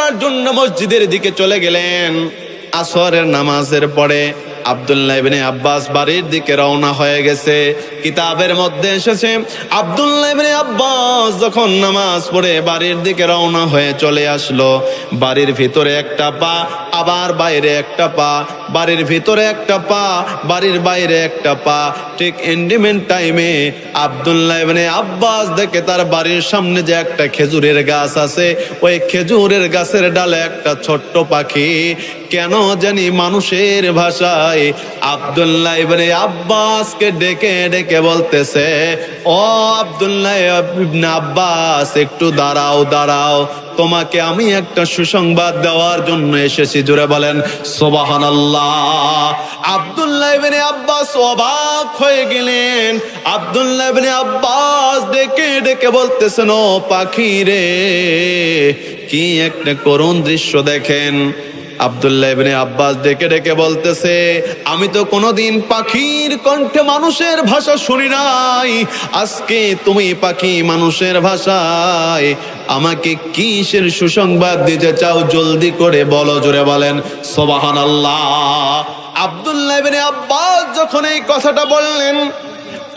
করার জন্য মসজিদের দিকে চলে গেলেন। আসরের নামাজের পরে আব্দুল্লাহ ইবনে আব্বাস বাড়ির দিকে রওনা হয়ে গেছে। কিতাবের মধ্যে এসেছে আব্দুল্লাহ ইবনে আব্বাস যখন নামাজ পড়ে বাড়ির দিকে রওনা হয়ে চলে আসলো, বাড়ির ভিতরে একটা পা আবার বাইরে একটা পা, বাড়ির ভিতরে একটা পা বাড়ির বাইরে একটা পা। ঠিক এন্ডিমেন্ট টাইমে আব্দুল্লাহ ইবনে আব্বাস দেখে তার বাড়ির সামনে যে একটা খেজুরের গাছ আছে, ওই খেজুরের গাছের ডালে একটা ছোট্ট পাখি কেন জানি মানুষের ভাষায় আব্দুল্লাহ ইবনে আব্বাসকে ডেকে ডেকে বলতেছে, ও আব্দুল্লাহ ইবনে আব্বাস, একটু দাঁড়াও দাঁড়াও, তোমাকে আমি একটা সুসংবাদ দেওয়ার জন্য এসেছি। জোরে বলেন সুবহানাল্লাহ। আব্দুল্লাহ ইবনে আব্বাস অবাক হয়ে গেলেন। আব্দুল্লাহ ইবনে আব্বাস ডেকে ডেকে বলতেছেন, ও পাখি রে, কি একটা করুণ দৃশ্য দেখেন। আব্দুল্লাহ ইবনে আব্বাস ডেকে ডেকে বলতেছে, আমি তো কোনোদিন পাখির কণ্ঠে মানুষের ভাষা শুনি নাই, আজকে তুমি পাখি মানুষের ভাষায় আমাকে কিসের সুসংবাদ দিতে চাও, জলদি করে বলো। জোরে বলেন সুবহানাল্লাহ। আব্দুল্লাহ ইবনে আব্বাস যখন এই কথাটা বললেন,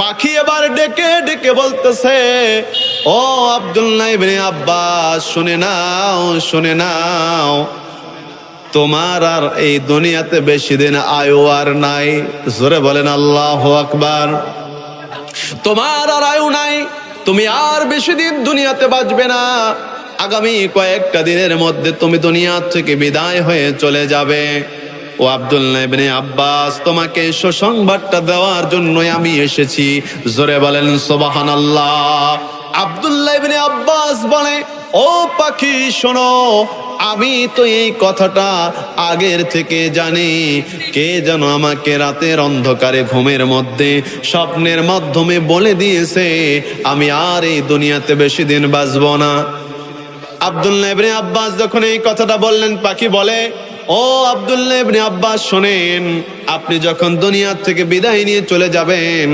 পাখি এবার ডেকে ডেকে বলতেছে, ও আব্দুল্লাহ ইবনে আব্বাস, শুনে নাও শুনে নাও, তোমার আর এই দুনিয়াতে বেশি দিন আয়ু আর নাই। জোরে বলেন আল্লাহু আকবার। তোমার আর আয়ু নাই, তুমি আর বেশি দিন দুনিয়াতে বাঁচবে না। আগামী কয়েকটা দিনের মধ্যে তুমি দুনিয়া থেকে বিদায় হয়ে চলে যাবে। ও আব্দুল্লাহ ইবনে আব্বাস, তোমাকে সুসংবাদটা দেওয়ার জন্যই আমি এসেছি। জোরে বলেন সুবহানাল্লাহ। আব্দুল্লাহ ইবনে আব্বাস বলে, ও পাখি শোনো, আমি তো এই কথাটা আগের থেকে জানি। কে যেন আমাকে রাতের অন্ধকারে ঘুমের মধ্যে স্বপ্নের মাধ্যমে বলে দিয়েছে আমি আর এই দুনিয়াতে বেশি দিন বাঁচব না। আব্দুল্লাহ ইবনে আব্বাস যখন এই কথাটা বললেন, পাখি বলে, ও আব্দুল্লাহ ইবনে আব্বাস শোনেন, আপনি যখন দুনিয়া থেকে বিদায় নিয়ে চলে যাবেন,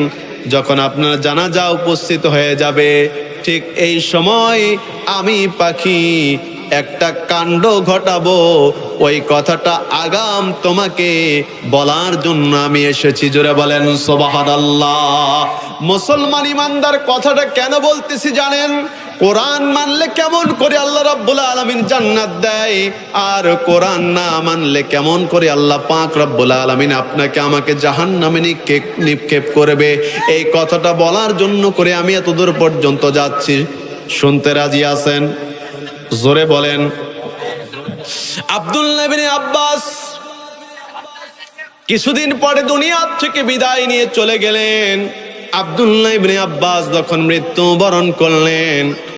যখন আপনার জানাজা উপস্থিত হয়ে যাবে, ঠিক এই সময় আমি পাখি একটা কাণ্ড ঘটাবো, ওই কথাটা আগাম তোমাকে বলার জন্য আমি এসেছি। জোরে বলেন সুবহানাল্লাহ। মুসলমান ইমানদার কথাটা কেন বলতেছি জানেন? কোরআন মানলে কেমন করে আল্লাহ রাব্বুল আলামিন জান্নাত দেয়, আর কোরআন না মানলে কেমন করে আল্লাহ পাক রাব্বুল আলামিন আপনাকে আমাকে জাহান্নামে নিক্ষেপ করবে। এই কথাটা বলার জন্য করে আমি এত দূর পর্যন্ত যাচ্ছি। শুনতে রাজি আছেন? জোরে বলেন। আব্দুল্লাহ ইবনে আব্বাস কিছুদিন পরে দুনিয়া থেকে বিদায় নিয়ে চলে গেলেন। আব্দুল্লাহ ইবনে আব্বাস যখন মৃত্যুবরণ করলেন,